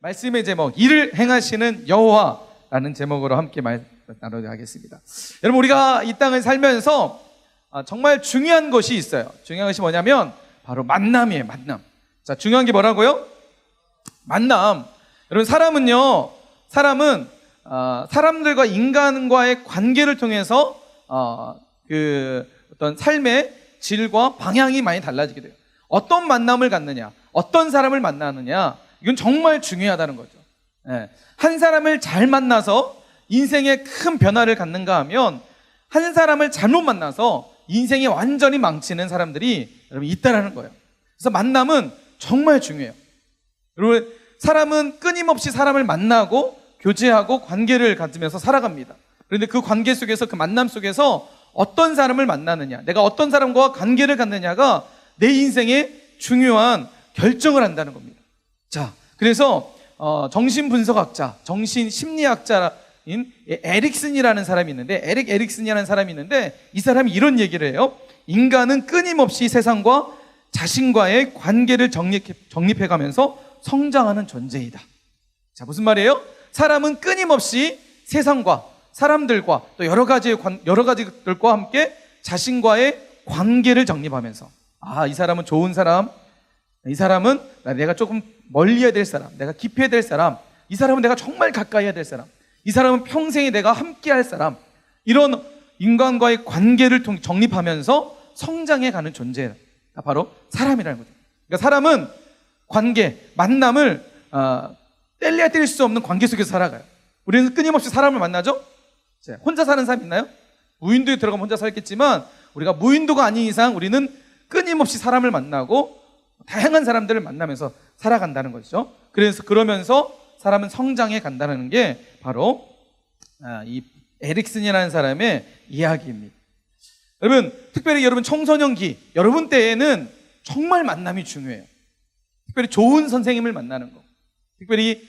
말씀의 제목, 일을 행하시는 여호와라는 제목으로 함께 나누도록 하겠습니다. 여러분, 우리가 이 땅을 살면서 정말 중요한 것이 있어요. 중요한 것이 뭐냐면 바로 만남이에요. 만남. 자, 중요한 게 뭐라고요? 만남. 여러분, 사람은 사람들과 인간과의 관계를 통해서 어떤 삶의 질과 방향이 많이 달라지게 돼요. 어떤 만남을 갖느냐, 어떤 사람을 만나느냐, 이건 정말 중요하다는 거죠. 한 사람을 잘 만나서 인생에 큰 변화를 갖는가 하면, 한 사람을 잘못 만나서 인생이 완전히 망치는 사람들이 여러분 있다라는 거예요. 그래서 만남은 정말 중요해요. 여러분, 사람은 끊임없이 사람을 만나고 교제하고 관계를 가지면서 살아갑니다. 그런데 그 관계 속에서, 그 만남 속에서 어떤 사람을 만나느냐, 내가 어떤 사람과 관계를 갖느냐가 내 인생의 중요한 결정을 한다는 겁니다. 자, 그래서 정신분석학자, 정신심리학자인 에릭슨이라는 사람이 있는데, 에릭 에릭슨이라는 사람이 있는데, 이 사람이 이런 얘기를 해요. 인간은 끊임없이 세상과 자신과의 관계를 정립해가면서 성장하는 존재이다. 자, 무슨 말이에요? 사람은 끊임없이 세상과 사람들과 또 여러 가지들과 함께 자신과의 관계를 정립하면서, 이 사람은 좋은 사람, 이 사람은 내가 조금 멀리 해야 될 사람, 내가 깊이 해야 될 사람, 이 사람은 내가 정말 가까이 해야 될 사람, 이 사람은 평생에 내가 함께 할 사람, 이런 인간과의 관계를 정립하면서 성장해가는 존재가 바로 사람이라는 거죠. 그러니까 사람은 관계, 만남을 뗄래야 뗄 수 없는 관계 속에서 살아가요. 우리는 끊임없이 사람을 만나죠? 혼자 사는 사람 있나요? 무인도에 들어가면 혼자 살겠지만, 우리가 무인도가 아닌 이상 우리는 끊임없이 사람을 만나고 다양한 사람들을 만나면서 살아간다는 것이죠. 그러면서 사람은 성장해 간다는 게 바로 이 에릭슨이라는 사람의 이야기입니다. 여러분, 특별히 여러분 청소년기, 여러분 때에는 정말 만남이 중요해요. 특별히 좋은 선생님을 만나는 거, 특별히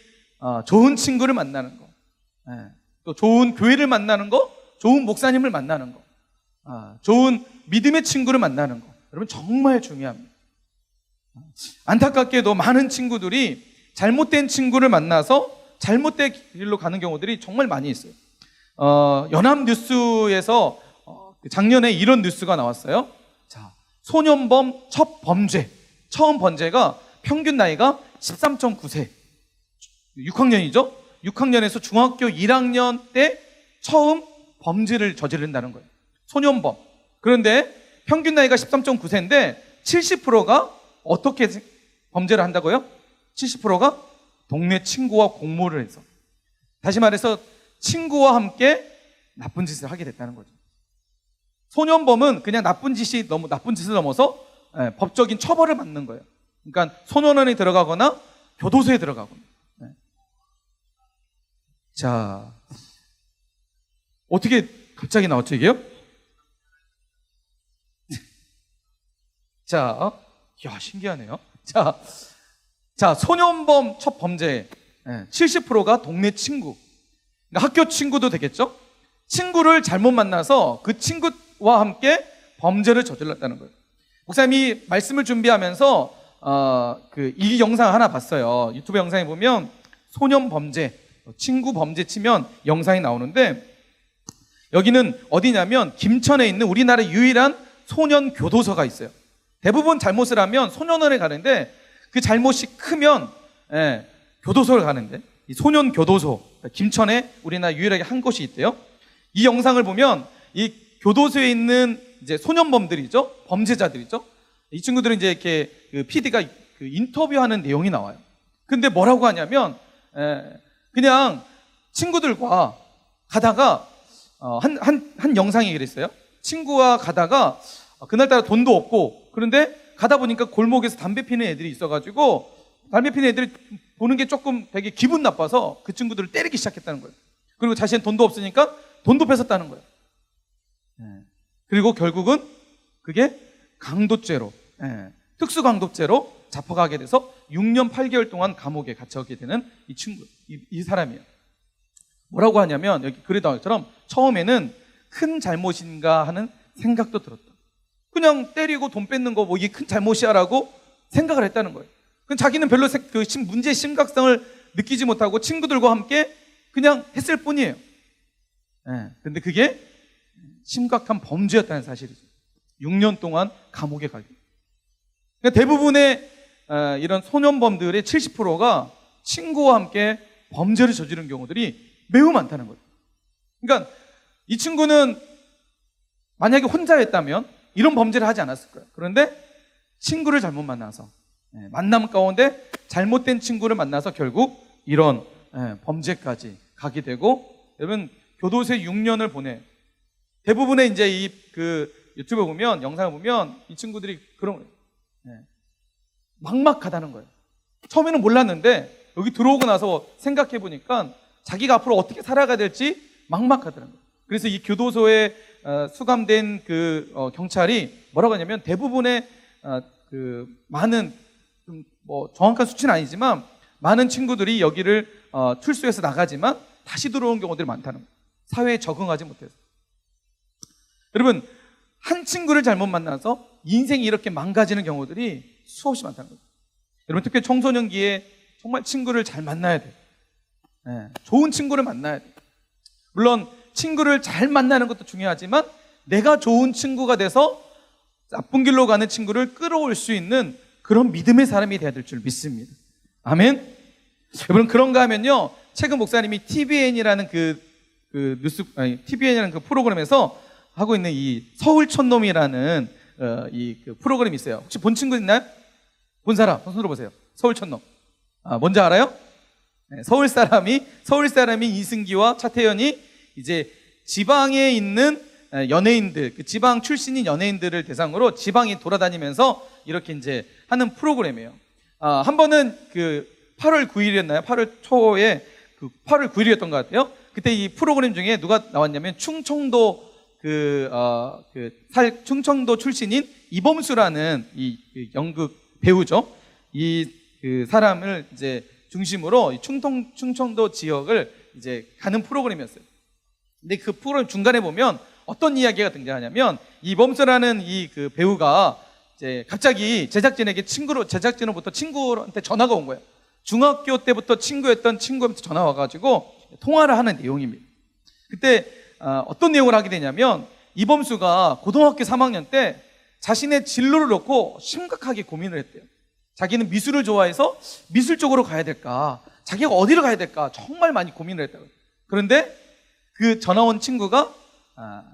좋은 친구를 만나는 거, 또 좋은 교회를 만나는 거, 좋은 목사님을 만나는 거, 좋은 믿음의 친구를 만나는 거, 여러분 정말 중요합니다. 안타깝게도 많은 친구들이 잘못된 친구를 만나서 잘못된 길로 가는 경우들이 정말 많이 있어요. 연합뉴스에서 작년에 이런 뉴스가 나왔어요. 자, 소년범 처음 범죄가 평균 나이가 13.9세, 6학년이죠. 6학년에서 중학교 1학년 때 처음 범죄를 저지른다는 거예요. 소년범. 그런데 평균 나이가 13.9세인데 70%가 어떻게 범죄를 한다고요? 70%가 동네 친구와 공모를 해서, 다시 말해서 친구와 함께 나쁜 짓을 하게 됐다는 거죠. 소년범은 그냥 나쁜 짓을 넘어서 법적인 처벌을 받는 거예요. 그러니까 소년원에 들어가거나 교도소에 들어가거나. 자, 어떻게 갑자기 나왔죠, 이게요? 자, 신기하네요. 자, 소년범 첫 범죄 70%가 동네 친구, 그러니까 학교 친구도 되겠죠? 친구를 잘못 만나서 그 친구와 함께 범죄를 저질렀다는 거예요. 목사님이 말씀을 준비하면서 이 영상 하나 봤어요. 유튜브 영상에 보면 소년 범죄, 친구 범죄 치면 영상이 나오는데, 여기는 어디냐면 김천에 있는 우리나라 유일한 소년 교도소가 있어요. 대부분 잘못을 하면 소년원에 가는데, 그 잘못이 크면 교도소를 가는데, 이 소년 교도소, 김천에 우리나라 유일하게 한 곳이 있대요. 이 영상을 보면 이 교도소에 있는 이제 소년범들이죠, 범죄자들이죠. 이 친구들은 이제 이렇게 PD가 인터뷰하는 내용이 나와요. 근데 뭐라고 하냐면, 그냥 친구들과 가다가 한 영상이 그랬어요. 친구와 가다가 그날따라 돈도 없고, 그런데 가다 보니까 골목에서 담배 피는 애들이 있어가지고, 담배 피는 애들이 보는 게 조금 되게 기분 나빠서 그 친구들을 때리기 시작했다는 거예요. 그리고 자신은 돈도 없으니까 돈도 뺏었다는 거예요. 그리고 결국은 그게 강도죄로, 특수강도죄로 잡혀가게 돼서 6년 8개월 동안 감옥에 갇혀가게 되는 이 친구, 이 사람이에요. 뭐라고 하냐면, 여기 글에 나온 것처럼 처음에는 큰 잘못인가 하는 생각도 들었다. 그냥 때리고 돈 뺏는 거 이게 큰 잘못이야라고 생각을 했다는 거예요. 자기는 별로 문제의 심각성을 느끼지 못하고 친구들과 함께 그냥 했을 뿐이에요. 근데 그게 심각한 범죄였다는 사실이죠. 6년 동안 감옥에 가게. 그러니까 대부분의 이런 소년범들의 70%가 친구와 함께 범죄를 저지른 경우들이 매우 많다는 거예요. 그러니까 이 친구는 만약에 혼자였다면 이런 범죄를 하지 않았을 거예요. 그런데 친구를 잘못 만나서 만남 가운데 잘못된 친구를 만나서 결국 이런 범죄까지 가게 되고, 여러분 교도소에 6년을 보내. 대부분의 이제 이 그 유튜브 보면, 영상을 보면 이 친구들이 그런 거예요. 막막하다는 거예요. 처음에는 몰랐는데 여기 들어오고 나서 생각해 보니까 자기가 앞으로 어떻게 살아가야 될지 막막하다는 거예요. 그래서 이 교도소에 수감된 그 경찰이 뭐라고 하냐면, 대부분의 그 많은 뭐 정확한 수치는 아니지만 많은 친구들이 여기를 출소해서 나가지만 다시 들어온 경우들이 많다는 거예요. 사회에 적응하지 못해서. 여러분, 한 친구를 잘못 만나서 인생이 이렇게 망가지는 경우들이 수없이 많다는 거예요. 여러분, 특히 청소년기에 정말 친구를 잘 만나야 돼요. 좋은 친구를 만나야 돼요. 물론 친구를 잘 만나는 것도 중요하지만 내가 좋은 친구가 돼서 나쁜 길로 가는 친구를 끌어올 수 있는 그런 믿음의 사람이 돼야 될 줄 믿습니다. 아멘. 여러분, 그런가 하면요, 최근 목사님이 TVN이라는 TVN이라는 그 프로그램에서 하고 있는 이 서울 촌놈이라는 그 프로그램이 있어요. 혹시 본 친구 있나요? 본 사람 손 들어보세요. 서울 촌놈. 뭔지 알아요? 서울 사람이 이승기와 차태현이 이제 지방에 있는 연예인들, 그 지방 출신인 연예인들을 대상으로 지방에 돌아다니면서 이렇게 이제 하는 프로그램이에요. 한 번은 그 8월 9일이었나요? 8월 초에 8월 9일이었던 것 같아요. 그때 이 프로그램 중에 누가 나왔냐면 충청도 충청도 출신인 이범수라는 이 연극 배우죠. 그 사람을 이제 중심으로 충청도 지역을 이제 가는 프로그램이었어요. 근데 그 프로그램 중간에 보면 어떤 이야기가 등장하냐면, 이범수라는 이 그 배우가 이제 갑자기 제작진으로부터 친구한테 전화가 온 거예요. 중학교 때부터 친구였던 친구한테 전화 와가지고 통화를 하는 내용입니다. 그때 어떤 내용을 하게 되냐면, 이범수가 고등학교 3학년 때 자신의 진로를 놓고 심각하게 고민을 했대요. 자기는 미술을 좋아해서 미술 쪽으로 가야 될까, 자기가 어디를 가야 될까 정말 많이 고민을 했다고. 그런데 그 전화 온 친구가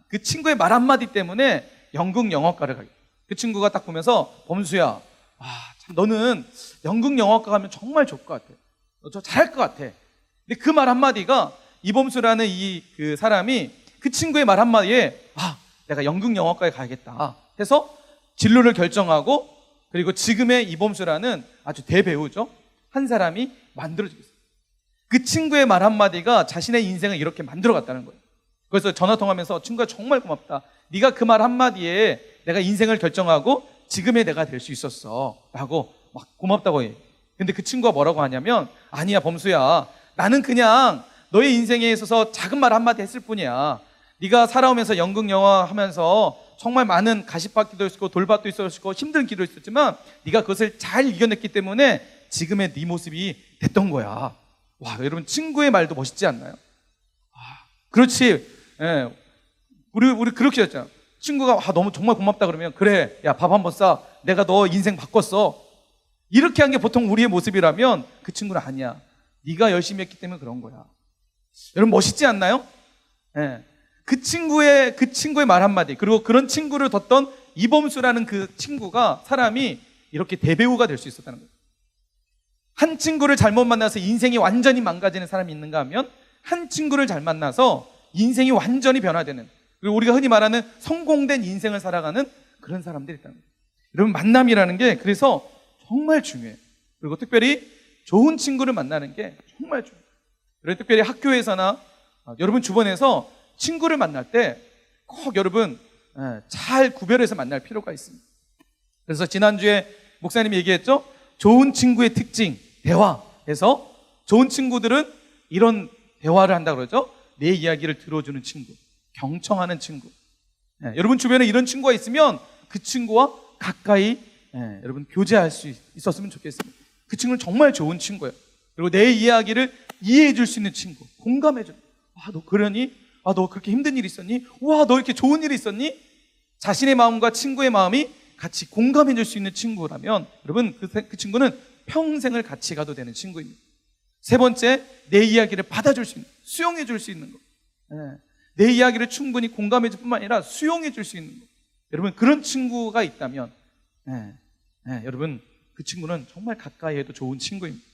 그 친구의 말 한마디 때문에 연극 영화과를 가게. 그 친구가 딱 보면서, 범수야, 참 너는 연극 영화과 가면 정말 좋을 것 같아. 너 저 잘할 것 같아. 근데 그 말 한마디가, 이범수라는 그 사람이 그 친구의 말 한마디에 내가 연극 영화과에 가야겠다 해서 진로를 결정하고, 그리고 지금의 이범수라는 아주 대배우죠, 한 사람이 만들어지겠어요. 그 친구의 말 한마디가 자신의 인생을 이렇게 만들어갔다는 거예요. 그래서 전화통화하면서, 친구가 정말 고맙다. 네가 그 말 한마디에 내가 인생을 결정하고 지금의 내가 될 수 있었어 라고 막 고맙다고 해. 근데 그 친구가 뭐라고 하냐면, 아니야 범수야, 나는 그냥 너의 인생에 있어서 작은 말 한마디 했을 뿐이야. 네가 살아오면서 연극 영화 하면서 정말 많은 가시밭길도 있었고 돌밭도 있었고 힘든 길도 있었지만 네가 그것을 잘 이겨냈기 때문에 지금의 네 모습이 됐던 거야. 와, 여러분, 친구의 말도 멋있지 않나요? 그렇지. 우리 그렇게 했잖아. 친구가 너무 정말 고맙다 그러면, 그래, 야, 밥 한번 싸. 내가 너 인생 바꿨어. 이렇게 한 게 보통 우리의 모습이라면, 그 친구는 아니야. 네가 열심히 했기 때문에 그런 거야. 여러분, 멋있지 않나요? 그 친구의 말 한마디, 그리고 그런 친구를 뒀던 이범수라는 그 친구가, 사람이 이렇게 대배우가 될 수 있었다는 거예요. 한 친구를 잘못 만나서 인생이 완전히 망가지는 사람이 있는가 하면, 한 친구를 잘 만나서 인생이 완전히 변화되는, 그리고 우리가 흔히 말하는 성공된 인생을 살아가는 그런 사람들이 있다는 거예요. 여러분, 만남이라는 게 그래서 정말 중요해요. 그리고 특별히 좋은 친구를 만나는 게 정말 중요해요. 그리고 특별히 학교에서나 여러분 주변에서 친구를 만날 때 꼭 여러분 잘 구별해서 만날 필요가 있습니다. 그래서 지난주에 목사님이 얘기했죠. 좋은 친구의 특징, 대화에서 좋은 친구들은 이런 대화를 한다 그러죠. 내 이야기를 들어주는 친구, 경청하는 친구. 여러분 주변에 이런 친구가 있으면 그 친구와 가까이 여러분 교제할 수 있었으면 좋겠습니다. 그 친구는 정말 좋은 친구예요. 그리고 내 이야기를 이해해 줄 수 있는 친구, 공감해 줘. 아, 너 그러니? 아, 너 그렇게 힘든 일이 있었니? 와, 너 이렇게 좋은 일이 있었니? 자신의 마음과 친구의 마음이 같이 공감해 줄 수 있는 친구라면 여러분, 그 친구는 평생을 같이 가도 되는 친구입니다. 세 번째, 내 이야기를 받아줄 수 있는, 수용해 줄 수 있는 것. 내 이야기를 충분히 공감해 줄 뿐만 아니라 수용해 줄 수 있는 것. 여러분, 그런 친구가 있다면 여러분, 그 친구는 정말 가까이 해도 좋은 친구입니다.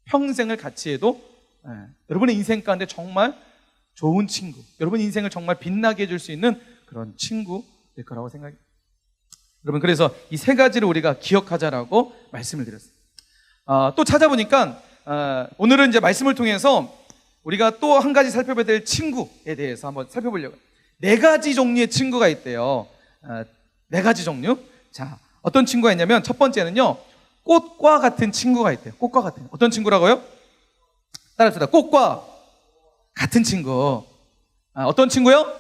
평생을 같이 해도 여러분의 인생 가운데 정말 좋은 친구, 여러분 인생을 정말 빛나게 해줄 수 있는 그런 친구일 거라고 생각합니다. 여러분, 그래서 이 세 가지를 우리가 기억하자라고 말씀을 드렸어요. 또 찾아보니까 오늘은 이제 말씀을 통해서 우리가 또 한 가지 살펴봐야 될 친구에 대해서 한번 살펴보려고. 네 가지 종류의 친구가 있대요. 네 가지 종류. 자, 어떤 친구가 있냐면 첫 번째는요, 꽃과 같은 친구가 있대요. 꽃과 같은. 어떤 친구라고요? 따라합시다. 꽃과 같은 친구. 어떤 친구요?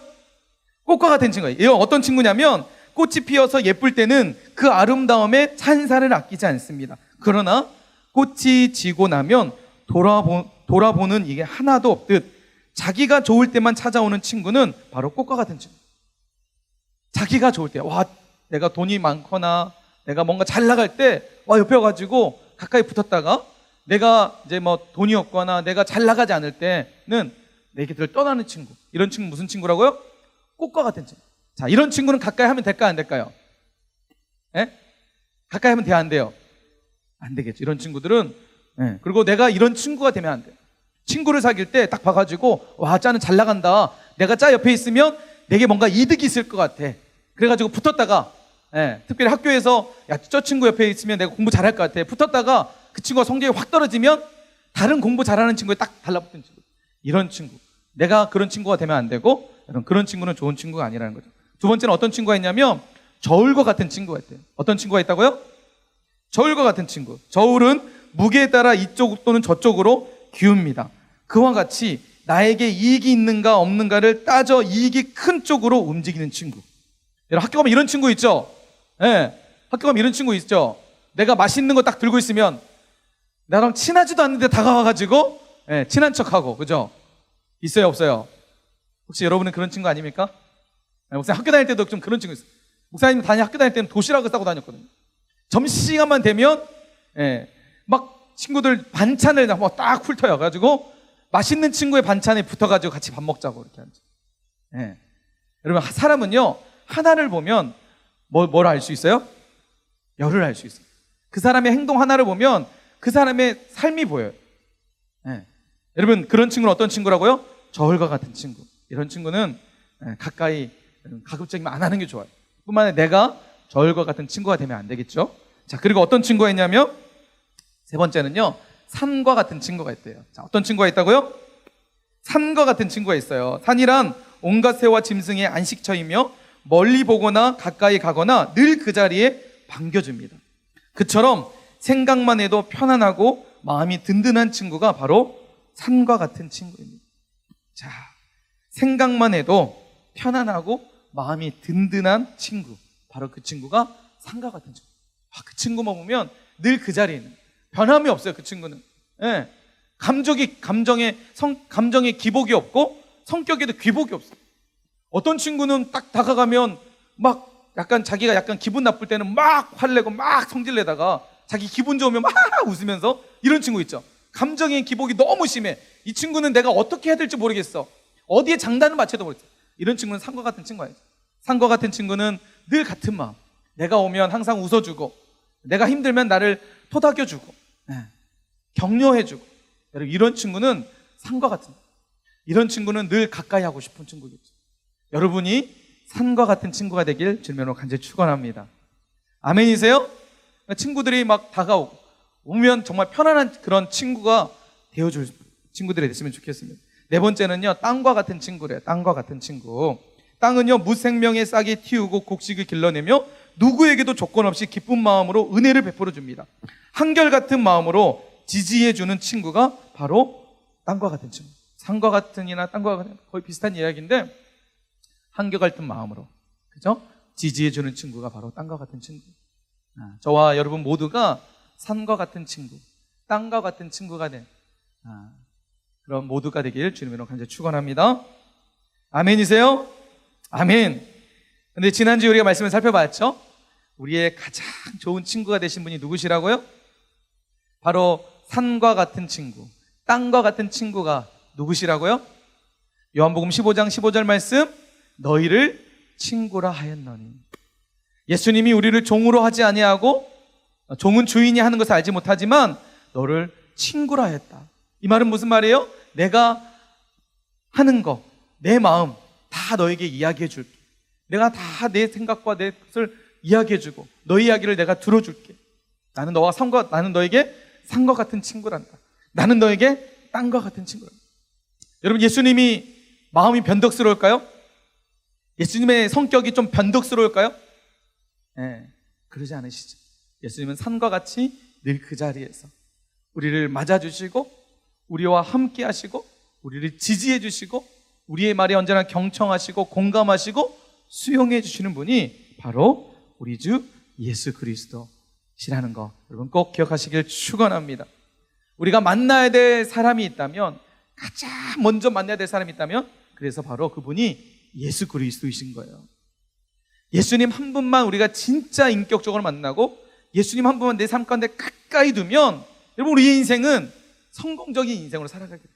꽃과 같은 친구예요. 이거 어떤 친구냐면 꽃이 피어서 예쁠 때는 그 아름다움에 찬사를 아끼지 않습니다. 그러나 꽃이 지고 나면 돌아보는 이게 하나도 없듯 자기가 좋을 때만 찾아오는 친구는 바로 꽃과 같은 친구. 자기가 좋을 때, 와, 내가 돈이 많거나 내가 뭔가 잘 나갈 때, 와, 옆에 와가지고 가까이 붙었다가 내가 이제 뭐 돈이 없거나 내가 잘 나가지 않을 때는 내 곁을 떠나는 친구. 이런 친구 무슨 친구라고요? 꽃과 같은 친구. 자, 이런 친구는 가까이 하면 될까요? 안 될까요? 예? 가까이 하면 돼요? 안 돼요? 안 되겠죠. 이런 친구들은. 그리고 내가 이런 친구가 되면 안 돼요. 친구를 사귈 때 딱 봐가지고, 와, 짜는 잘 나간다. 내가 짜 옆에 있으면 내게 뭔가 이득이 있을 것 같아. 그래가지고 붙었다가, 특별히 학교에서, 야, 저 친구 옆에 있으면 내가 공부 잘할 것 같아. 붙었다가 그 친구가 성적이 확 떨어지면 다른 공부 잘하는 친구에 딱 달라붙은 친구. 이런 친구. 내가 그런 친구가 되면 안 되고, 그런 친구는 좋은 친구가 아니라는 거죠. 두 번째는 어떤 친구가 있냐면 저울과 같은 친구가 있대요. 어떤 친구가 있다고요? 저울과 같은 친구. 저울은 무게에 따라 이쪽 또는 저쪽으로 기웁니다. 그와 같이 나에게 이익이 있는가 없는가를 따져 이익이 큰 쪽으로 움직이는 친구. 여러분, 학교 가면 이런 친구 있죠? 학교 가면 이런 친구 있죠? 내가 맛있는 거 딱 들고 있으면 나랑 친하지도 않는데 다가와가지고 친한 척하고, 그죠? 있어요, 없어요? 혹시 여러분은 그런 친구 아닙니까? 목사님 학교 다닐 때도 좀 그런 친구 있어요. 목사님 학교 다닐 때는 도시락을 싸고 다녔거든요. 점심시간만 되면 막 친구들 반찬을 막 딱 훑어요. 가지고 맛있는 친구의 반찬에 붙어가지고 같이 밥 먹자고 이렇게 하죠. 여러분, 사람은요, 하나를 보면 뭘 알 수 있어요? 열을 알 수 있어요. 그 사람의 행동 하나를 보면 그 사람의 삶이 보여요. 여러분, 그런 친구는 어떤 친구라고요? 저울과 같은 친구. 이런 친구는 가까이 가급적이면 안 하는 게 좋아요. 뿐만 아니라 내가 저울과 같은 친구가 되면 안 되겠죠. 자, 그리고 어떤 친구가 있냐면 세 번째는요, 산과 같은 친구가 있대요. 자, 어떤 친구가 있다고요? 산과 같은 친구가 있어요. 산이란 온갖 새와 짐승의 안식처이며 멀리 보거나 가까이 가거나 늘 그 자리에 반겨줍니다. 그처럼 생각만 해도 편안하고 마음이 든든한 친구가 바로 산과 같은 친구입니다. 자, 생각만 해도 편안하고 마음이 든든한 친구, 바로 그 친구가 산과 같은 친구. 그 친구만 보면 늘 그 자리에 있는, 변함이 없어요. 그 친구는 감정에 기복이 없고 성격에도 기복이 없어요. 어떤 친구는 딱 다가가면 막 약간 자기가 약간 기분 나쁠 때는 막 화내고 막 성질내다가 자기 기분 좋으면 막 웃으면서, 이런 친구 있죠. 감정의 기복이 너무 심해. 이 친구는 내가 어떻게 해야 될지 모르겠어. 어디에 장단을 맞춰도 모르겠어. 이런 친구는 산과 같은 친구예요. 산과 같은 친구는 늘 같은 마음. 내가 오면 항상 웃어주고, 내가 힘들면 나를 토닥여주고, 격려해주고. 여러분, 이런 친구는 산과 같은, 이런 친구는 늘 가까이 하고 싶은 친구겠죠. 여러분이 산과 같은 친구가 되길 주님으로 간절히 축원합니다. 아멘이세요? 친구들이 막 다가오고 오면 정말 편안한 그런 친구가 되어줄 친구들이 됐으면 좋겠습니다. 네 번째는요, 땅과 같은 친구래요. 땅과 같은 친구. 땅은요, 무생명의 싹이 틔우고 곡식을 길러내며 누구에게도 조건 없이 기쁜 마음으로 은혜를 베풀어 줍니다. 한결같은 마음으로 지지해주는 친구가 바로 땅과 같은 친구. 산과 같은이나 땅과 같은 거의 비슷한 이야기인데, 한결같은 마음으로, 그죠? 지지해주는 친구가 바로 땅과 같은 친구. 저와 여러분 모두가 산과 같은 친구, 땅과 같은 친구가 된 그런 모두가 되길 주님으로 간절히 축원합니다. 아멘이세요? 아멘. 근데 지난주 우리가 말씀을 살펴봤죠? 우리의 가장 좋은 친구가 되신 분이 누구시라고요? 바로 산과 같은 친구, 땅과 같은 친구가 누구시라고요? 요한복음 15장 15절 말씀, 너희를 친구라 하였노니. 예수님이 우리를 종으로 하지 아니하고, 종은 주인이 하는 것을 알지 못하지만 너를 친구라 하였다. 이 말은 무슨 말이에요? 내가 하는 거, 내 마음 다 너에게 이야기해 줄게. 내가 다 내 생각과 내 것을 이야기해 주고 너의 이야기를 내가 들어줄게. 나는 너에게 산과 같은 친구란다. 나는 너에게 땅과 같은 친구란다. 여러분, 예수님이 마음이 변덕스러울까요? 예수님의 성격이 좀 변덕스러울까요? 네, 그러지 않으시죠. 예수님은 산과 같이 늘 그 자리에서 우리를 맞아주시고 우리와 함께 하시고 우리를 지지해 주시고 우리의 말에 언제나 경청하시고 공감하시고 수용해 주시는 분이 바로 우리 주 예수 그리스도시라는 거 여러분 꼭 기억하시길 축원합니다. 우리가 만나야 될 사람이 있다면, 가장 먼저 만나야 될 사람이 있다면 그래서 바로 그분이 예수 그리스도이신 거예요. 예수님 한 분만 우리가 진짜 인격적으로 만나고 예수님 한 분만 내 삶 가운데 가까이 두면 여러분 우리의 인생은 성공적인 인생으로 살아가게 돼요.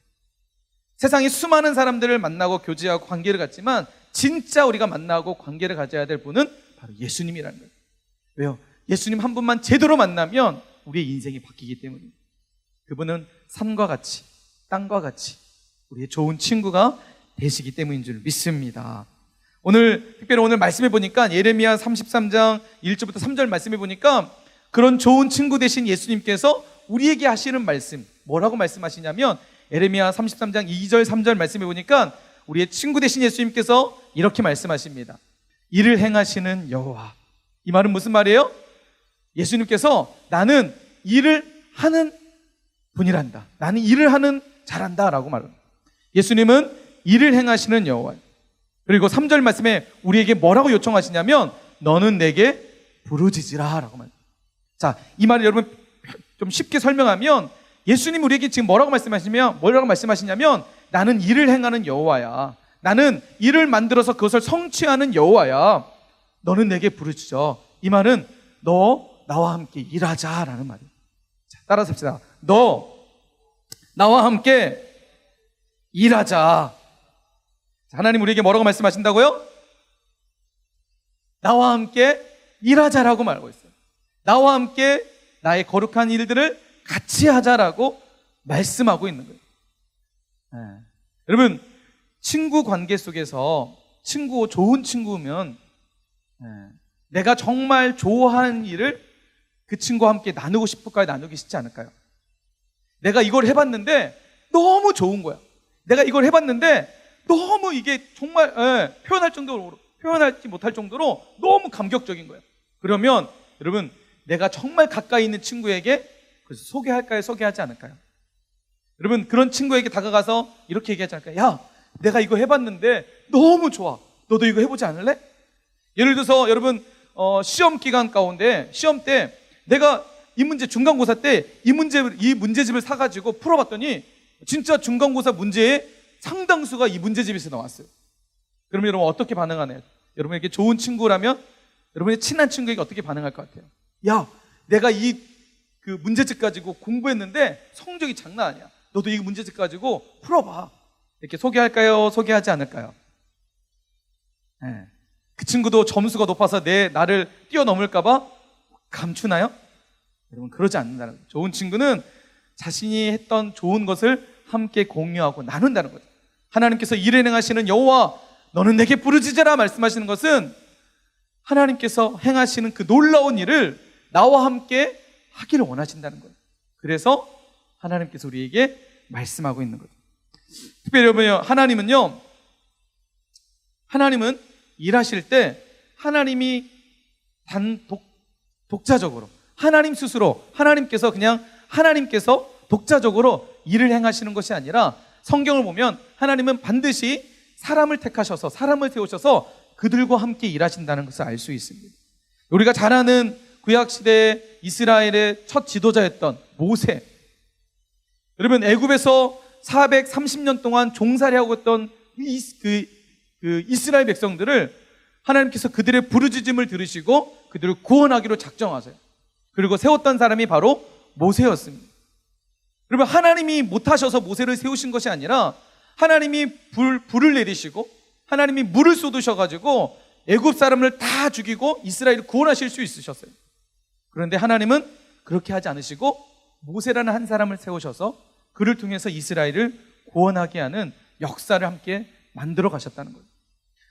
세상에 수많은 사람들을 만나고 교제하고 관계를 갖지만 진짜 우리가 만나고 관계를 가져야 될 분은 바로 예수님이라는 거예요. 왜요? 예수님 한 분만 제대로 만나면 우리의 인생이 바뀌기 때문입니다. 그분은 산과 같이 땅과 같이 우리의 좋은 친구가 되시기 때문인 줄 믿습니다. 특별히 오늘 말씀해 보니까 예레미야 33장 1절부터 3절 말씀해 보니까 그런 좋은 친구 되신 예수님께서 우리에게 하시는 말씀, 뭐라고 말씀하시냐면 예레미야 33장 2절 3절 말씀해 보니까 우리의 친구 되신 예수님께서 이렇게 말씀하십니다. 일을 행하시는 여호와. 이 말은 무슨 말이에요? 예수님께서 나는 일을 하는 분이란다. 나는 일을 하는 잘한다 라고 말합니다. 예수님은 일을 행하시는 여호와. 그리고 3절 말씀에 우리에게 뭐라고 요청하시냐면 너는 내게 부르짖으라 라고 말합니다. 자, 이 말을 여러분 좀 쉽게 설명하면 예수님 우리에게 지금 뭐라고 말씀하시냐면 나는 일을 행하는 여호와야. 나는 일을 만들어서 그것을 성취하는 여호와야. 너는 내게 부르짖어. 이 말은 너 나와 함께 일하자라는 말이에요. 자, 따라서 합시다. 너 나와 함께 일하자. 하나님 우리에게 뭐라고 말씀하신다고요? 나와 함께 일하자라고 말하고 있어요. 나와 함께 나의 거룩한 일들을 같이 하자라고 말씀하고 있는 거예요. 네. 여러분, 친구 관계 속에서 좋은 친구면 내가 정말 좋아하는 일을 그 친구와 함께 나누고 싶을까요? 나누기 쉽지 않을까요? 내가 이걸 해봤는데 너무 좋은 거야. 내가 이걸 해봤는데 너무 이게 정말 표현하지 못할 정도로 너무 감격적인 거예요. 그러면 여러분, 내가 정말 가까이 있는 친구에게 소개할까요? 소개하지 않을까요? 여러분, 그런 친구에게 다가가서 이렇게 얘기하지 않을까요? 야, 내가 이거 해봤는데 너무 좋아. 너도 이거 해보지 않을래? 예를 들어서 여러분 시험 기간 가운데 시험 때 내가 이 문제 중간고사 때 이 문제집을 사가지고 풀어봤더니 진짜 중간고사 문제의 상당수가 이 문제집에서 나왔어요. 그러면 여러분 어떻게 반응하나요? 여러분에게 좋은 친구라면 여러분의 친한 친구에게 어떻게 반응할 것 같아요? 야, 내가 그 문제집 가지고 공부했는데 성적이 장난 아니야. 너도 이 문제집 가지고 풀어봐. 이렇게 소개할까요? 소개하지 않을까요? 네. 그 친구도 점수가 높아서 나를 뛰어넘을까봐 감추나요? 여러분, 그러지 않는다는 거예요. 좋은 친구는 자신이 했던 좋은 것을 함께 공유하고 나눈다는 거죠. 하나님께서 일을 행하시는 여호와, 너는 내게 부르짖으라 말씀하시는 것은 하나님께서 행하시는 그 놀라운 일을 나와 함께 하기를 원하신다는 거예요. 그래서 하나님께서 우리에게 말씀하고 있는 거죠. 특별히 여러분, 하나님은 일하실 때 하나님이 독자적으로 하나님 스스로 하나님께서 독자적으로 일을 행하시는 것이 아니라 성경을 보면 하나님은 반드시 사람을 택하셔서 사람을 세우셔서 그들과 함께 일하신다는 것을 알 수 있습니다. 우리가 잘 아는 구약시대 이스라엘의 첫 지도자였던 모세, 여러분, 애굽에서 430년 동안 종살이하고 있던 이스라엘 백성들을 하나님께서 그들의 부르짖음을 들으시고 그들을 구원하기로 작정하세요. 그리고 세웠던 사람이 바로 모세였습니다. 여러분, 하나님이 못하셔서 모세를 세우신 것이 아니라 하나님이 불을 내리시고 하나님이 물을 쏟으셔가지고 애굽 사람을 다 죽이고 이스라엘을 구원하실 수 있으셨어요. 그런데 하나님은 그렇게 하지 않으시고 모세라는 한 사람을 세우셔서 그를 통해서 이스라엘을 구원하게 하는 역사를 함께 만들어 가셨다는 거예요.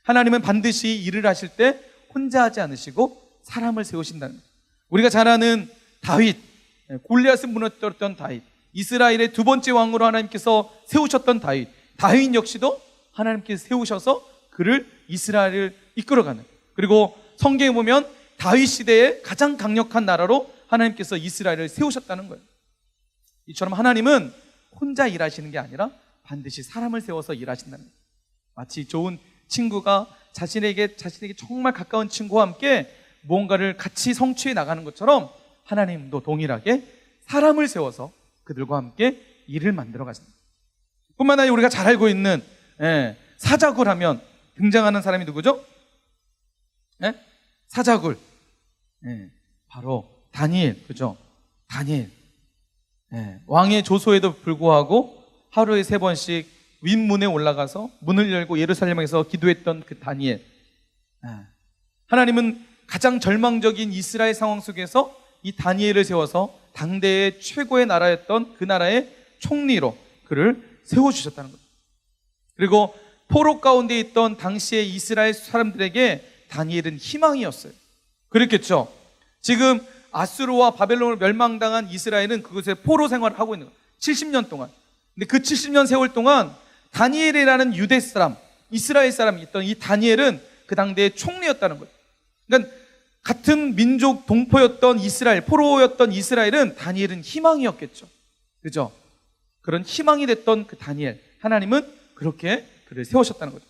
하나님은 반드시 일을 하실 때 혼자 하지 않으시고 사람을 세우신다는 거예요. 우리가 잘 아는 다윗, 골리앗을 무너뜨렸던 다윗, 이스라엘의 두 번째 왕으로 하나님께서 세우셨던 다윗 역시도 하나님께서 세우셔서 그를 이스라엘을 이끌어가는, 그리고 성경에 보면 다윗 시대의 가장 강력한 나라로 하나님께서 이스라엘을 세우셨다는 거예요. 이처럼 하나님은 혼자 일하시는 게 아니라 반드시 사람을 세워서 일하신다는 거예요. 마치 좋은 친구가 자신에게 정말 가까운 친구와 함께 무언가를 같이 성취해 나가는 것처럼 하나님도 동일하게 사람을 세워서 그들과 함께 일을 만들어 가십니다. 뿐만 아니라 우리가 잘 알고 있는 사자굴 하면 등장하는 사람이 누구죠? 사자굴. 바로 다니엘, 그죠? 다니엘. 왕의 조소에도 불구하고 하루에 3번씩 윗문에 올라가서 문을 열고 예루살렘에서 기도했던 그 다니엘. 하나님은 가장 절망적인 이스라엘 상황 속에서 이 다니엘을 세워서 당대의 최고의 나라였던 그 나라의 총리로 그를 세워주셨다는 거죠. 그리고 포로 가운데 있던 당시의 이스라엘 사람들에게 다니엘은 희망이었어요. 그렇겠죠. 지금 아수르와 바벨론을 멸망당한 이스라엘은 그곳에 포로 생활을 하고 있는 거예요. 70년 동안. 근데 그 70년 세월 동안 다니엘이라는 유대 사람, 이스라엘 사람이 있던 이 다니엘은 그 당대의 총리였다는 거예요. 그러니까 같은 민족 동포였던 이스라엘, 포로였던 이스라엘은 다니엘은 희망이었겠죠. 그죠? 그런 희망이 됐던 그 다니엘, 하나님은 그렇게 그를 세우셨다는 거죠.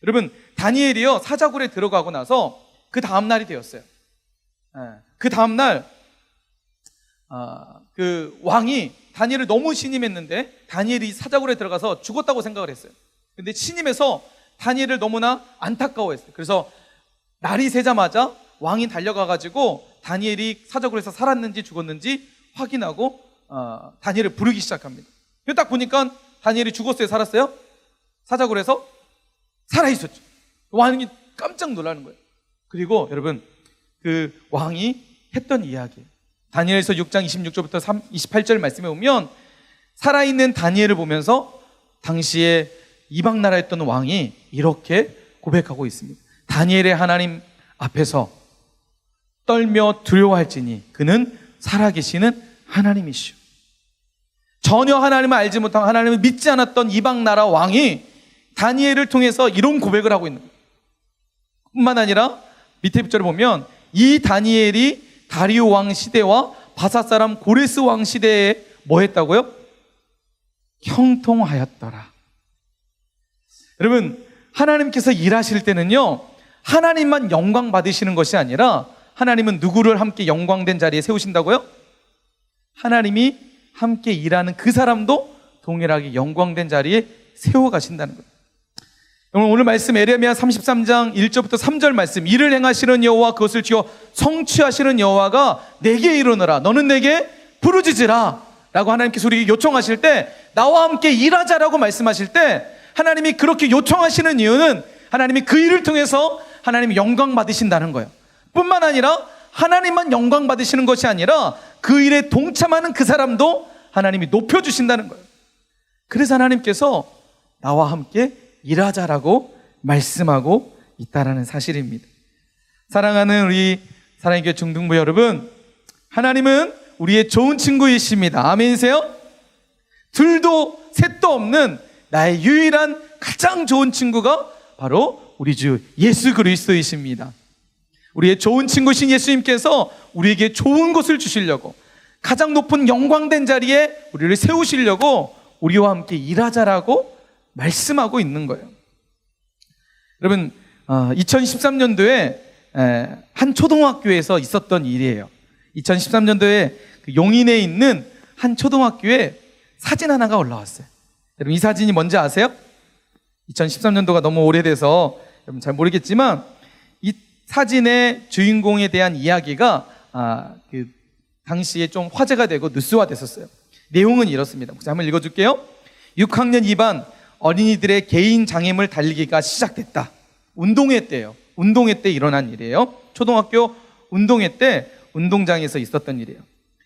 여러분, 다니엘이요, 사자굴에 들어가고 나서 그 다음날이 되었어요. 그 다음날 그 왕이 다니엘을 너무 신임했는데 다니엘이 사자굴에 들어가서 죽었다고 생각을 했어요. 근데 신임해서 다니엘을 너무나 안타까워했어요. 그래서 날이 새자마자 왕이 달려가가지고 다니엘이 사자굴에서 살았는지 죽었는지 확인하고 다니엘을 부르기 시작합니다. 딱 보니까 다니엘이 죽었어요? 살았어요? 사자굴에서 살아있었죠. 왕이 깜짝 놀라는 거예요. 그리고 여러분, 그 왕이 했던 이야기, 다니엘서 6장 26절부터 28절 말씀에 보면 살아있는 다니엘을 보면서 당시에 이방 나라였던 왕이 이렇게 고백하고 있습니다. 다니엘의 하나님 앞에서 떨며 두려워할지니 그는 살아계시는 하나님이시오. 전혀 하나님을 알지 못하고 하나님을 믿지 않았던 이방 나라 왕이 다니엘을 통해서 이런 고백을 하고 있는 거예요. 뿐만 아니라 밑에 빗절을 보면 이 다니엘이 다리오 왕 시대와 바사 사람 고레스 왕 시대에 뭐 했다고요? 형통하였더라. 여러분, 하나님께서 일하실 때는요, 하나님만 영광 받으시는 것이 아니라 하나님은 누구를 함께 영광된 자리에 세우신다고요? 하나님이 함께 일하는 그 사람도 동일하게 영광된 자리에 세워가신다는 거예요. 오늘 말씀 에레미야 33장 1절부터 3절 말씀, 이를 행하시는 여호와 그것을 지어 성취하시는 여호와가 내게 이르노라. 너는 내게 부르짖으라 라고 하나님께서 우리에게 요청하실 때, 나와 함께 일하자라고 말씀하실 때 하나님이 그렇게 요청하시는 이유는 하나님이 그 일을 통해서 하나님이 영광 받으신다는 거예요. 뿐만 아니라 하나님만 영광 받으시는 것이 아니라 그 일에 동참하는 그 사람도 하나님이 높여주신다는 거예요. 그래서 하나님께서 나와 함께 일하자라고 말씀하고 있다라는 사실입니다. 사랑하는 우리 사랑의 교회 중등부 여러분, 하나님은 우리의 좋은 친구이십니다. 아멘이세요? 둘도 셋도 없는 나의 유일한 가장 좋은 친구가 바로 우리 주 예수 그리스도이십니다. 우리의 좋은 친구신 예수님께서 우리에게 좋은 것을 주시려고, 가장 높은 영광된 자리에 우리를 세우시려고 우리와 함께 일하자라고 말씀하고 있는 거예요. 여러분, 2013년도에 한 초등학교에서 있었던 일이에요. 2013년도에 용인에 있는 한 초등학교에 사진 하나가 올라왔어요. 여러분 이 사진이 뭔지 아세요? 2013년도가 너무 오래돼서 여러분 잘 모르겠지만 이 사진의 주인공에 대한 이야기가 그 당시에 좀 화제가 되고 뉴스화됐었어요. 내용은 이렇습니다. 한번 읽어줄게요. 6학년 2반 어린이들의 개인 장애물 달리기가 시작됐다. 운동회 때예요. 운동회 때 일어난 일이에요. 초등학교 운동회 때 운동장에서 있었던 일이에요.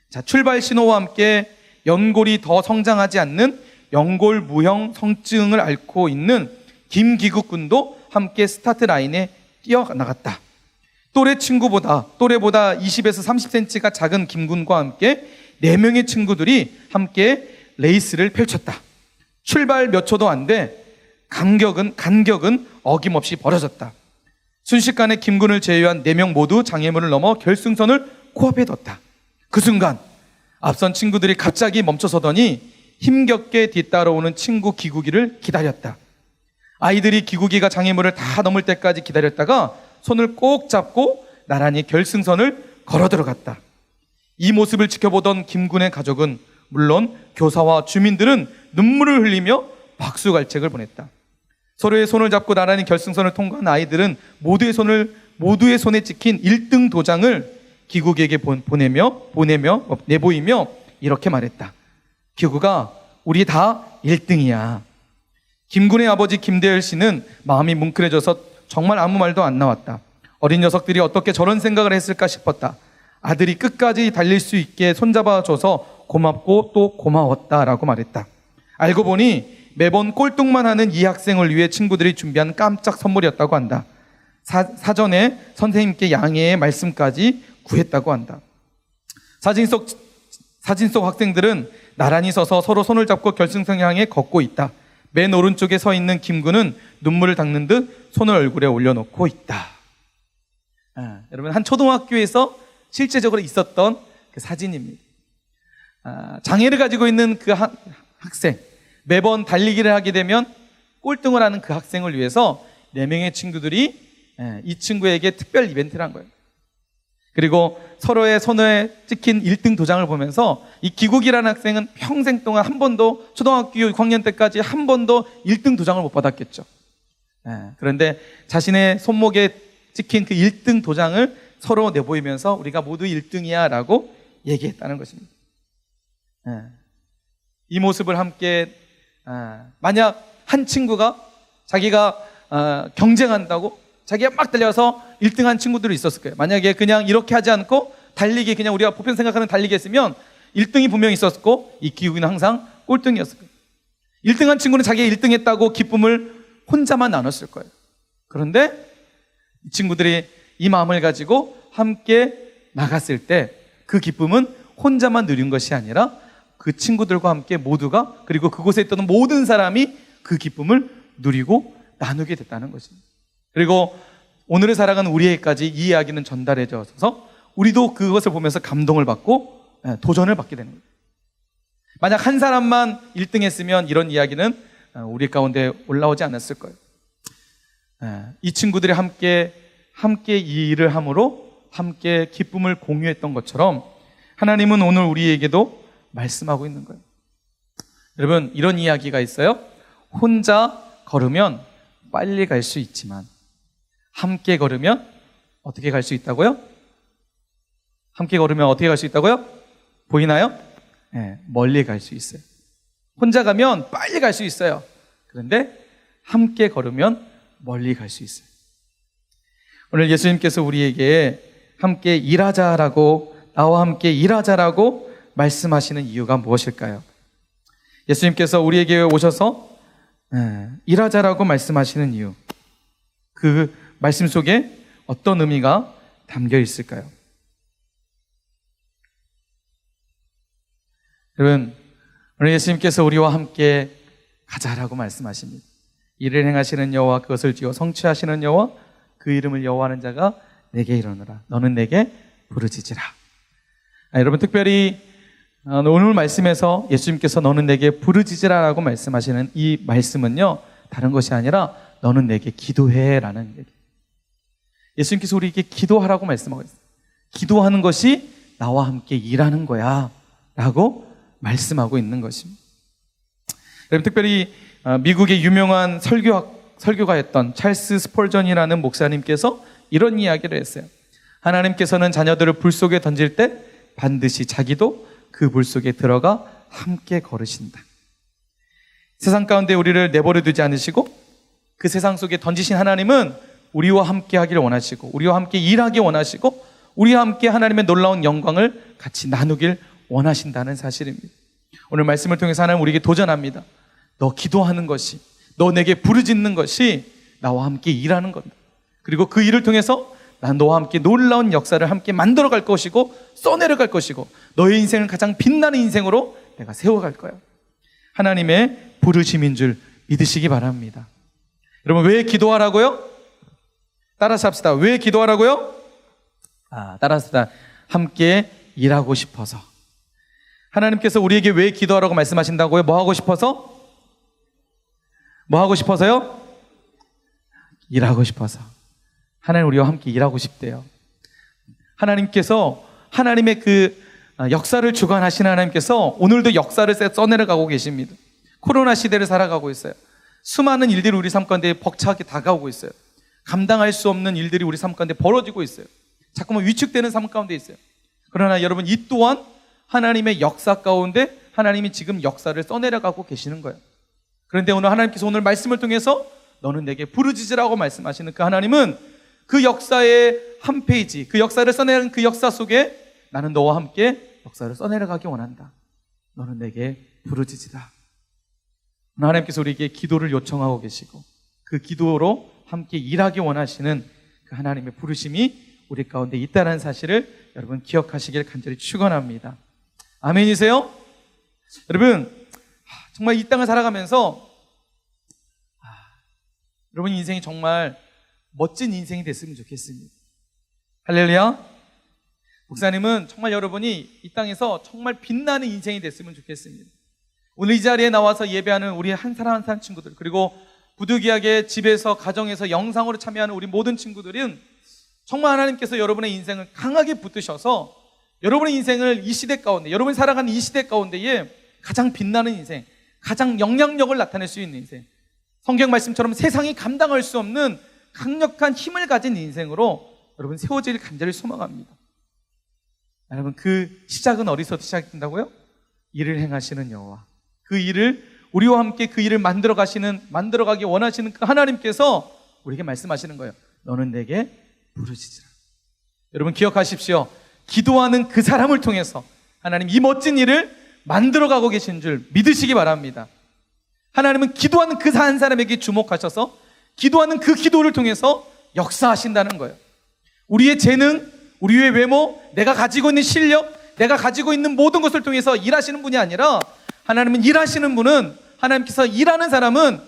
자, 출발 신호와 함께 연골이 더 성장하지 않는 연골 무형 성증을 앓고 있는 김기국 군도 함께 스타트 라인에 뛰어나갔다. 또래보다 20에서 30cm가 작은 김군과 함께 4명의 친구들이 함께 레이스를 펼쳤다. 출발 몇 초도 안 돼 간격은 어김없이 벌어졌다. 순식간에 김군을 제외한 4명 모두 장애물을 넘어 결승선을 코앞에 뒀다. 그 순간 앞선 친구들이 갑자기 멈춰서더니 힘겹게 뒤따라오는 친구 기국이를 기다렸다. 아이들이 기국이가 장애물을 다 넘을 때까지 기다렸다가 손을 꼭 잡고 나란히 결승선을 걸어 들어갔다. 이 모습을 지켜보던 김군의 가족은 물론 교사와 주민들은 눈물을 흘리며 박수갈채를 보냈다. 서로의 손을 잡고 나란히 결승선을 통과한 아이들은 모두의 손에 찍힌 1등 도장을 기국에게 내보이며 이렇게 말했다. 기국아, 우리 다 1등이야. 김군의 아버지 김대열 씨는 마음이 뭉클해져서 정말 아무 말도 안 나왔다. 어린 녀석들이 어떻게 저런 생각을 했을까 싶었다. 아들이 끝까지 달릴 수 있게 손잡아줘서 고맙고 또 고마웠다라고 말했다. 알고 보니 매번 꼴등만 하는 이 학생을 위해 친구들이 준비한 깜짝 선물이었다고 한다. 사전에 선생님께 양해의 말씀까지 구했다고 한다. 사진 속 학생들은 나란히 서서 서로 손을 잡고 결승선 향해 걷고 있다. 맨 오른쪽에 서 있는 김군은 눈물을 닦는 듯 손을 얼굴에 올려놓고 있다. 여러분, 한 초등학교에서 실제적으로 있었던 그 사진입니다. 장애를 가지고 있는 그 학생, 매번 달리기를 하게 되면 꼴등을 하는 그 학생을 위해서 4명의 친구들이 이 친구에게 특별 이벤트를 한 거예요. 그리고 서로의 손에 찍힌 1등 도장을 보면서 이 기국이라는 학생은 평생 동안 한 번도 초등학교 6학년 때까지 한 번도 1등 도장을 못 받았겠죠. 그런데 자신의 손목에 찍힌 그 1등 도장을 서로 내보이면서 우리가 모두 1등이야 라고 얘기했다는 것입니다. 이 모습을 함께 만약 한 친구가 자기가 경쟁한다고 자기가 막 달려서 1등한 친구들이 있었을 거예요. 만약에 그냥 이렇게 하지 않고 달리기, 그냥 우리가 보편 생각하는 달리기 했으면 1등이 분명히 있었고 이 기국이는 항상 꼴등이었을 거예요. 1등한 친구는 자기가 1등 했다고 기쁨을 혼자만 나눴을 거예요. 그런데 이 친구들이 이 마음을 가지고 함께 나갔을 때 그 기쁨은 혼자만 누린 것이 아니라 그 친구들과 함께 모두가, 그리고 그곳에 있던 모든 사람이 그 기쁨을 누리고 나누게 됐다는 것입니다. 그리고 오늘을 살아가는 우리에게까지 이 이야기는 전달해져서 우리도 그것을 보면서 감동을 받고 도전을 받게 되는 거예요. 만약 한 사람만 1등 했으면 이런 이야기는 우리 가운데 올라오지 않았을 거예요. 이 친구들이 함께 이 일을 함으로 함께 기쁨을 공유했던 것처럼 하나님은 오늘 우리에게도 말씀하고 있는 거예요. 여러분, 이런 이야기가 있어요. 혼자 걸으면 빨리 갈 수 있지만 함께 걸으면 어떻게 갈 수 있다고요? 함께 걸으면 어떻게 갈 수 있다고요? 보이나요? 멀리 갈 수 있어요. 혼자 가면 빨리 갈 수 있어요. 그런데 함께 걸으면 멀리 갈 수 있어요. 오늘 예수님께서 우리에게 함께 일하자라고, 나와 함께 일하자라고 말씀하시는 이유가 무엇일까요? 예수님께서 우리에게 오셔서 일하자라고 말씀하시는 이유, 그 말씀 속에 어떤 의미가 담겨 있을까요? 여러분, 오늘 예수님께서 우리와 함께 가자라고 말씀하십니다. 일을 행하시는 여호와, 그것을 지어 성취하시는 여호와, 그 이름을 여호와하는 자가 내게 이르노라. 너는 내게 부르짖으라. 여러분, 특별히 오늘 말씀에서 예수님께서 너는 내게 부르짖으라라고 말씀하시는 이 말씀은요, 다른 것이 아니라 너는 내게 기도해라는 얘기. 예수님께서 우리에게 기도하라고 말씀하고 있어요. 기도하는 것이 나와 함께 일하는 거야 라고 말씀하고 있는 것입니다. 여러분, 특별히 미국의 유명한 설교가였던 찰스 스펄전이라는 목사님께서 이런 이야기를 했어요. 하나님께서는 자녀들을 불 속에 던질 때 반드시 자기도 그 불 속에 들어가 함께 걸으신다. 세상 가운데 우리를 내버려 두지 않으시고 그 세상 속에 던지신 하나님은 우리와 함께 하기를 원하시고, 우리와 함께 일하기 원하시고, 우리와 함께 하나님의 놀라운 영광을 같이 나누길 원하신다는 사실입니다. 오늘 말씀을 통해서 하나님 우리에게 도전합니다. 너 기도하는 것이, 너 내게 부르짖는 것이 나와 함께 일하는 겁니다. 그리고 그 일을 통해서 난 너와 함께 놀라운 역사를 함께 만들어갈 것이고 써내려갈 것이고 너의 인생을 가장 빛나는 인생으로 내가 세워갈 거야. 하나님의 부르심인 줄 믿으시기 바랍니다. 여러분, 왜 기도하라고요? 따라서 합시다. 왜 기도하라고요? 따라서 합시다. 함께 일하고 싶어서. 하나님께서 우리에게 왜 기도하라고 말씀하신다고요? 뭐 하고 싶어서? 뭐 하고 싶어서요? 일하고 싶어서. 하나님 우리와 함께 일하고 싶대요. 하나님께서, 하나님의 그 역사를 주관하시는 하나님께서 오늘도 역사를 써내려가고 계십니다. 코로나 시대를 살아가고 있어요. 수많은 일들이 우리 삶 가운데 벅차게 다가오고 있어요. 감당할 수 없는 일들이 우리 삶 가운데 벌어지고 있어요. 자꾸만 위축되는 삶 가운데 있어요. 그러나 여러분, 이 또한 하나님의 역사 가운데 하나님이 지금 역사를 써내려가고 계시는 거예요. 그런데 오늘 하나님께서 오늘 말씀을 통해서 너는 내게 부르짖으라고 말씀하시는 그 하나님은 그 역사의 한 페이지, 그 역사를 써내는 그 역사 속에 나는 너와 함께 역사를 써내려가기 원한다. 너는 내게 부르짖으라. 하나님께서 우리에게 기도를 요청하고 계시고 그 기도로 함께 일하기 원하시는 그 하나님의 부르심이 우리 가운데 있다는 사실을 여러분 기억하시길 간절히 축원합니다. 아멘이세요? 여러분, 정말 이 땅을 살아가면서 여러분 인생이 정말 멋진 인생이 됐으면 좋겠습니다. 할렐루야. 목사님은 정말 여러분이 이 땅에서 정말 빛나는 인생이 됐으면 좋겠습니다. 오늘 이 자리에 나와서 예배하는 우리 한 사람 한 사람 친구들, 그리고 부득이하게 집에서 가정에서 영상으로 참여하는 우리 모든 친구들은 정말 하나님께서 여러분의 인생을 강하게 붙드셔서 여러분의 인생을 이 시대 가운데, 여러분이 살아가는 이 시대 가운데에 가장 빛나는 인생, 가장 영향력을 나타낼 수 있는 인생, 성경 말씀처럼 세상이 감당할 수 없는 강력한 힘을 가진 인생으로 여러분 세워질 간절히 소망합니다. 여러분, 그 시작은 어디서 시작된다고요? 일을 행하시는 여호와, 그 일을 우리와 함께 그 일을 만들어가기 원하시는 그 하나님께서 우리에게 말씀하시는 거예요. 너는 내게 부르짖으라. 여러분 기억하십시오. 기도하는 그 사람을 통해서 하나님 이 멋진 일을 만들어가고 계신 줄 믿으시기 바랍니다. 하나님은 기도하는 그 한 사람에게 주목하셔서 기도하는 그 기도를 통해서 역사하신다는 거예요. 우리의 재능, 우리의 외모, 내가 가지고 있는 실력, 내가 가지고 있는 모든 것을 통해서 일하시는 분이 아니라 하나님은 일하시는 분은, 하나님께서 일하는 사람은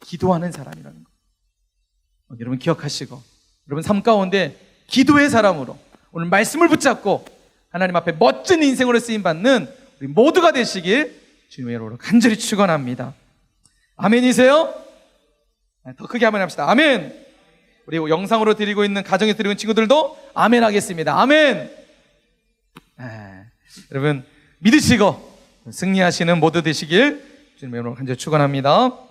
기도하는 사람이라는 거예요. 여러분 기억하시고 여러분 삶 가운데 기도의 사람으로 오늘 말씀을 붙잡고 하나님 앞에 멋진 인생으로 쓰임받는 우리 모두가 되시길 주님의 이름으로 간절히 축원합니다. 아멘이세요? 더 크게 한번 합시다. 아멘. 우리 영상으로 드리고 있는, 가정에 드리고 있는 친구들도 아멘 하겠습니다. 아멘. 여러분 믿으시고 승리하시는 모두 되시길 주님의 이름으로 간절히 축원합니다.